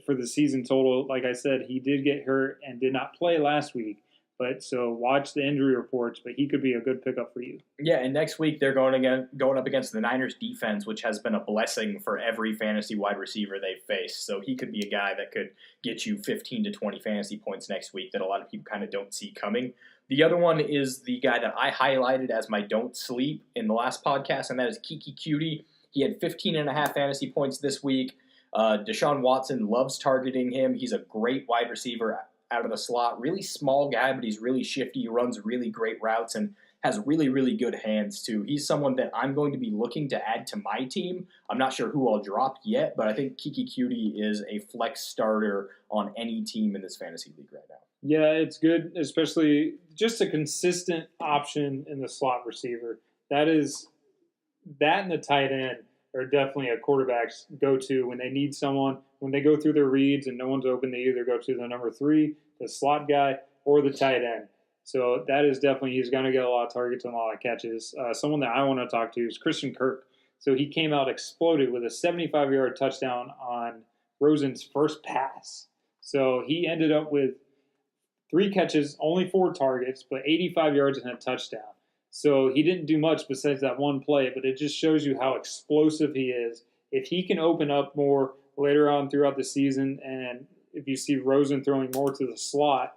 S1: for the season total. Like I said, he did get hurt and did not play last week. But so watch the injury reports, but he could be a good pickup for you.
S2: Yeah, and next week they're going up against the Niners defense, which has been a blessing for every fantasy wide receiver they've faced. So he could be a guy that could get you 15 to 20 fantasy points next week that a lot of people kind of don't see coming. The other one is the guy that I highlighted as my don't sleep in the last podcast, and that is Keke Coutee. He had 15.5 fantasy points this week. Deshaun Watson loves targeting him. He's a great wide receiver out of the slot. Really small guy, but he's really shifty. He runs really great routes and has really, really good hands, too. He's someone that I'm going to be looking to add to my team. I'm not sure who I'll drop yet, but I think Keke Coutee is a flex starter on any team in this fantasy league right now.
S1: Yeah, it's good, especially just a consistent option in the slot receiver. That and the tight end are definitely a quarterback's go-to when they need someone. When they go through their reads and no one's open, they either go to the number 3, the slot guy, or the tight end. So that is definitely, he's going to get a lot of targets and a lot of catches. Someone that I want to talk to is Christian Kirk. So he came out exploded with a 75-yard touchdown on Rosen's first pass. So he ended up with 3 catches, only 4 targets, but 85 yards and a touchdown. So he didn't do much besides that one play, but it just shows you how explosive he is. If he can open up more later on throughout the season, and if you see Rosen throwing more to the slot,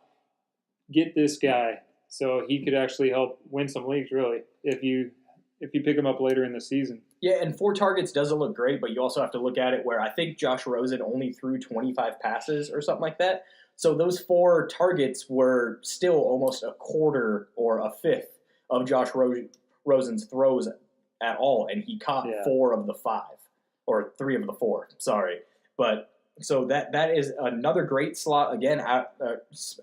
S1: get this guy so he could actually help win some leagues, really, if you pick him up later in the season.
S2: Yeah, and 4 targets doesn't look great, but you also have to look at it where I think Josh Rosen only threw 25 passes or something like that. So those 4 targets were still almost a quarter or a fifth of Josh Rosen's throws at all, and he caught 4 of the 5, or 3 of the 4, sorry. But so that is another great slot, again,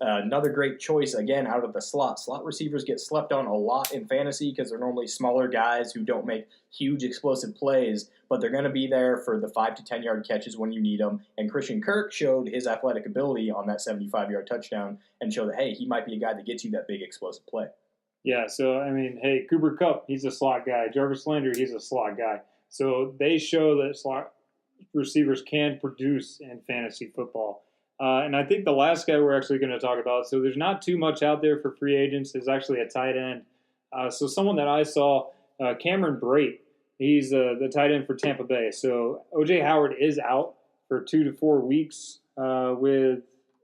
S2: another great choice, again, out of the slot. Slot receivers get slept on a lot in fantasy because they're normally smaller guys who don't make huge explosive plays, but they're going to be there for the 5 to 10-yard catches when you need them. And Christian Kirk showed his athletic ability on that 75-yard touchdown and showed that, hey, he might be a guy that gets you that big explosive play.
S1: Yeah, so, I mean, hey, Cooper Kupp, he's a slot guy. Jarvis Landry, he's a slot guy. So they show that receivers can produce in fantasy football. And I think the last guy we're actually going to talk about, so there's not too much out there for free agents, is actually a tight end. So someone that I saw, Cameron Brate, he's the tight end for Tampa Bay. So O.J. Howard is out for 2 to 4 weeks with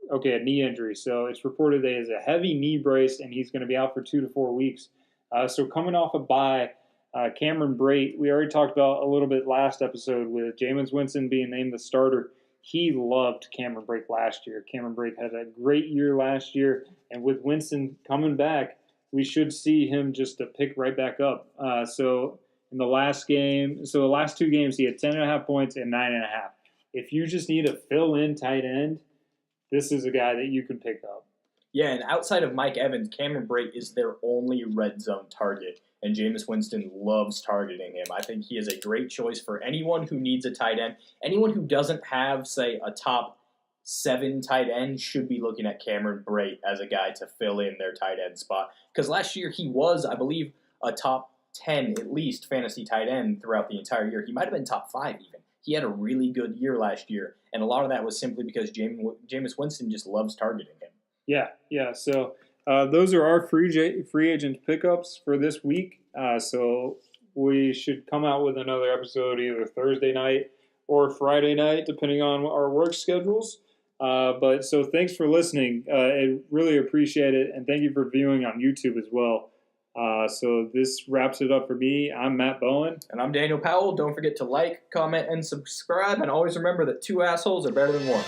S1: a knee injury. So it's reported that he has a heavy knee brace, and he's going to be out for 2 to 4 weeks. So coming off a bye, Cameron Brate, we already talked about a little bit last episode with Jameis Winston being named the starter. He loved Cameron Brate last year. Cameron Brate had a great year last year, and with Winston coming back, we should see him just to pick right back up. So in the last 2 games, he had 10.5 points and 9.5. If you just need a fill-in tight end, this is a guy that you can pick up.
S2: Yeah, and outside of Mike Evans, Cameron Brate is their only red zone target, and Jameis Winston loves targeting him. I think he is a great choice for anyone who needs a tight end. Anyone who doesn't have, say, a top 7 tight end should be looking at Cameron Brate as a guy to fill in their tight end spot. Because last year he was, I believe, a top 10 at least fantasy tight end throughout the entire year. He might have been top 5 even. He had a really good year last year, and a lot of that was simply because Jameis Winston just loves targeting him.
S1: Yeah. So those are our free agent pickups for this week. So we should come out with another episode either Thursday night or Friday night, depending on our work schedules. But so thanks for listening. I really appreciate it, and thank you for viewing on YouTube as well. So this wraps it up for me. I'm Matt Bowen.
S2: And I'm Daniel Powell. Don't forget to like, comment, and subscribe. And always remember that 2 assholes are better than 1.